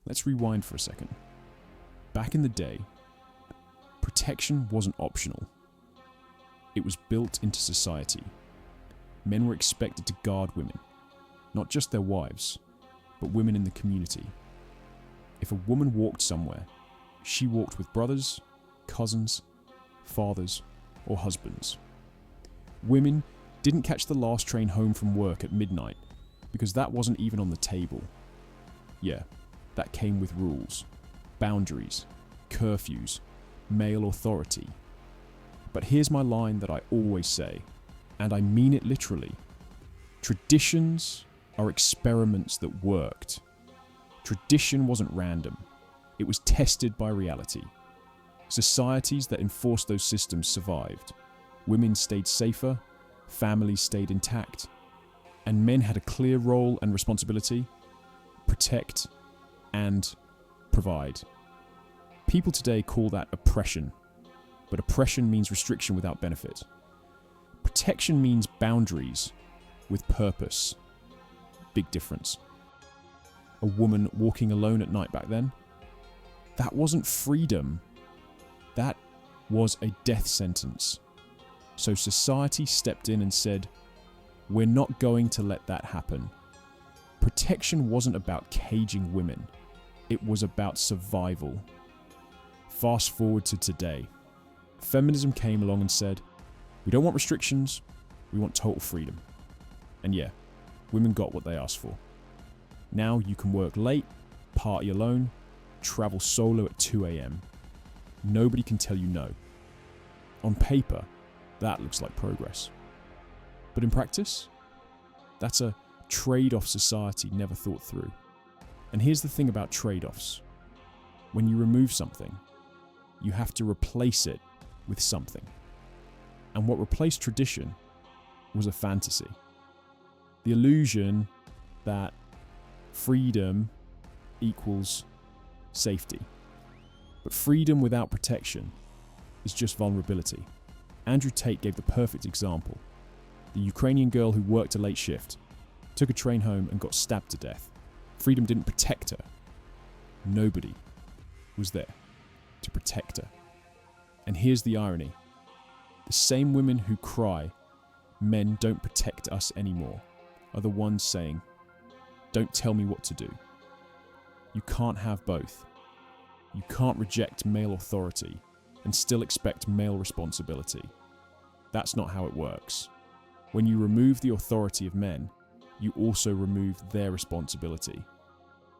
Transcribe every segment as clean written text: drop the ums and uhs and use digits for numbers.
Let's rewind for a second. Back in the day, protection wasn't optional. It was built into society. Men were expected to guard women, not just their wives, but women in the community. If a woman walked somewhere, she walked with brothers, cousins, fathers, or husbands. Women didn't catch the last train home from work at midnight because that wasn't even on the table. Yeah, that came with rules, boundaries, curfews, male authority. But here's my line that I always say, and I mean it literally. Traditions are experiments that worked. Tradition wasn't random. It was tested by reality. Societies that enforced those systems survived. Women stayed safer, families stayed intact, and men had a clear role and responsibility: protect and provide. People today call that oppression, but oppression means restriction without benefit. Protection means boundaries with purpose. Big difference. A woman walking alone at night back then, that wasn't freedom. That was a death sentence. So society stepped in and said, we're not going to let that happen. Protection wasn't about caging women. It was about survival. Fast forward to today. Feminism came along and said, we don't want restrictions, we want total freedom. And yeah, women got what they asked for. Now you can work late, party alone, travel solo at 2 a.m. Nobody can tell you no. On paper, that looks like progress. But in practice, that's a trade-off society never thought through. And here's the thing about trade-offs. When you remove something, you have to replace it with something. And what replaced tradition was a fantasy. The illusion that freedom equals safety. But freedom without protection is just vulnerability. Andrew Tate gave the perfect example. The Ukrainian girl who worked a late shift, took a train home and got stabbed to death. Freedom didn't protect her. Nobody was there to protect her. And here's the irony. The same women who cry, men don't protect us anymore, are the ones saying, don't tell me what to do. You can't have both. You can't reject male authority and still expect male responsibility. That's not how it works. When you remove the authority of men, you also remove their responsibility.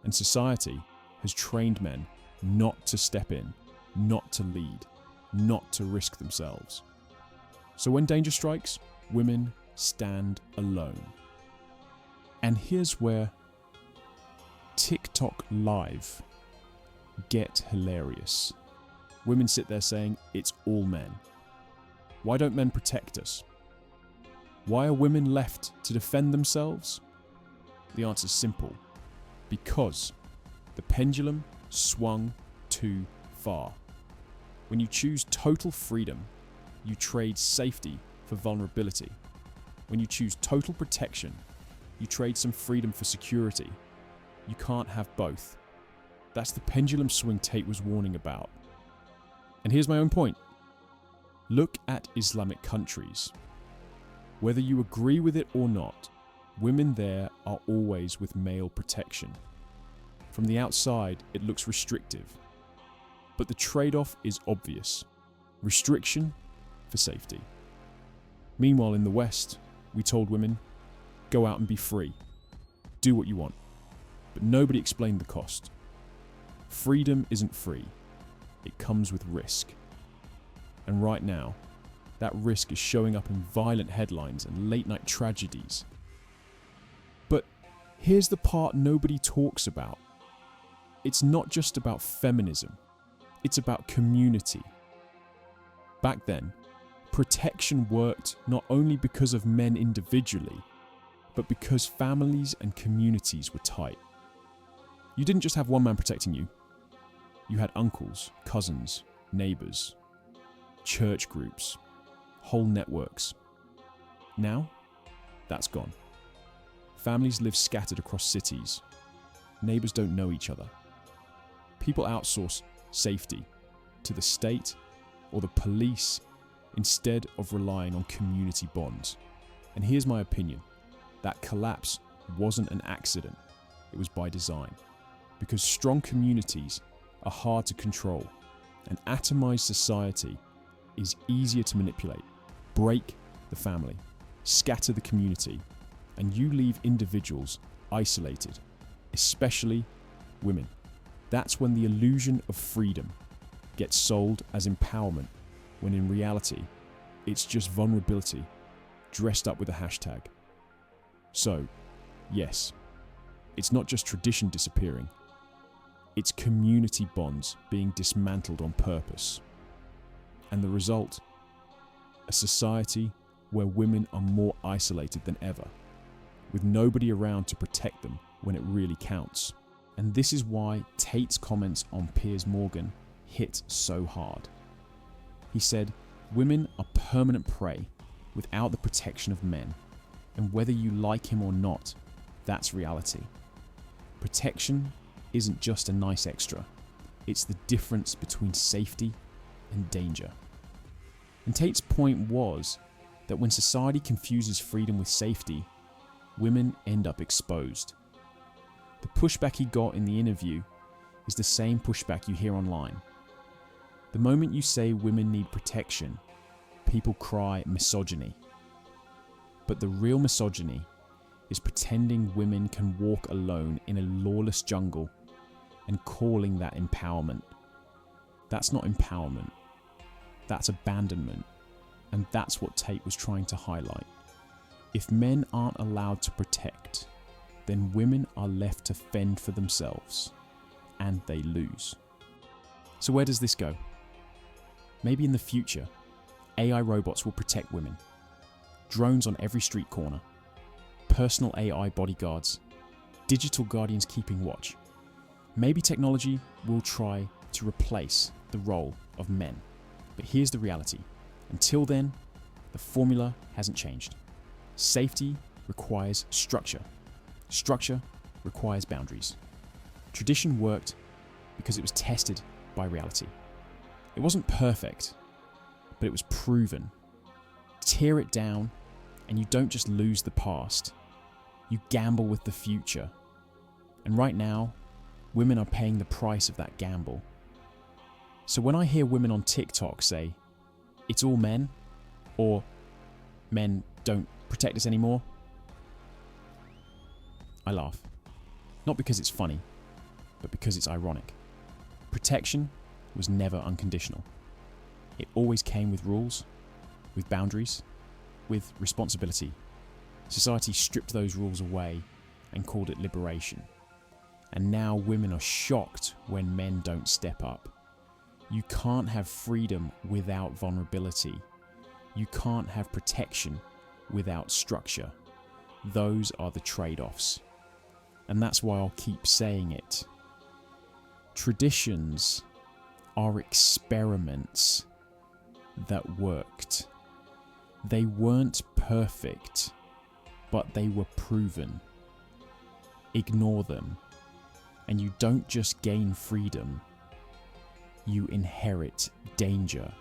And society has trained men not to step in, not to lead, not to risk themselves. So when danger strikes, women stand alone. And here's where TikTok Live get hilarious. Women sit there saying, it's all men. Why don't men protect us? Why are women left to defend themselves? The answer's simple. Because the pendulum swung too far. When you choose total freedom, you trade safety for vulnerability. When you choose total protection, you trade some freedom for security. You can't have both. That's the pendulum swing Tate was warning about. And here's my own point. Look at Islamic countries. Whether you agree with it or not, women there are always with male protection. From the outside, it looks restrictive. But the trade-off is obvious. Restriction for safety. Meanwhile, in the West, we told women, go out and be free. Do what you want. But nobody explained the cost. Freedom isn't free. It comes with risk. And right now, that risk is showing up in violent headlines and late-night tragedies. But here's the part nobody talks about. It's not just about feminism. It's about community. Back then, protection worked not only because of men individually, but because families and communities were tight. You didn't just have one man protecting you. You had uncles, cousins, neighbors, church groups, whole networks. Now, that's gone. Families live scattered across cities. Neighbors don't know each other. People outsource safety to the state or the police instead of relying on community bonds. And here's my opinion. That collapse wasn't an accident. It was by design. Because strong communities are hard to control. An atomized society is easier to manipulate. Break the family, scatter the community, and you leave individuals isolated, especially women. That's when the illusion of freedom gets sold as empowerment, when in reality, it's just vulnerability dressed up with a hashtag. So, yes, it's not just tradition disappearing, it's community bonds being dismantled on purpose. And the result? A society where women are more isolated than ever, with nobody around to protect them when it really counts. And this is why Tate's comments on Piers Morgan hit so hard. He said, "Women are permanent prey without the protection of men, and whether you like him or not, that's reality. Protection isn't just a nice extra, it's the difference between safety and danger." And Tate's point was that when society confuses freedom with safety, women end up exposed. The pushback he got in the interview is the same pushback you hear online. The moment you say women need protection, people cry misogyny. But the real misogyny is pretending women can walk alone in a lawless jungle and calling that empowerment. That's not empowerment. That's abandonment. And that's what Tate was trying to highlight. If men aren't allowed to protect, then women are left to fend for themselves, and they lose. So where does this go? Maybe in the future, AI robots will protect women. Drones on every street corner. Personal AI bodyguards. Digital guardians keeping watch. Maybe technology will try to replace the role of men. But here's the reality. Until then, the formula hasn't changed. Safety requires structure. Structure requires boundaries. Tradition worked because it was tested by reality. It wasn't perfect, but it was proven. Tear it down, and you don't just lose the past, you gamble with the future. And right now, women are paying the price of that gamble. So when I hear women on TikTok say, "It's all men," or "Men don't protect us anymore," I laugh. Not because it's funny, but because it's ironic. Protection was never unconditional. It always came with rules, with boundaries, with responsibility. Society stripped those rules away and called it liberation. And now women are shocked when men don't step up. You can't have freedom without vulnerability. You can't have protection without structure. Those are the trade-offs. And that's why I'll keep saying it. Traditions are experiments that worked. They weren't perfect, but they were proven. Ignore them, and you don't just gain freedom, you inherit danger.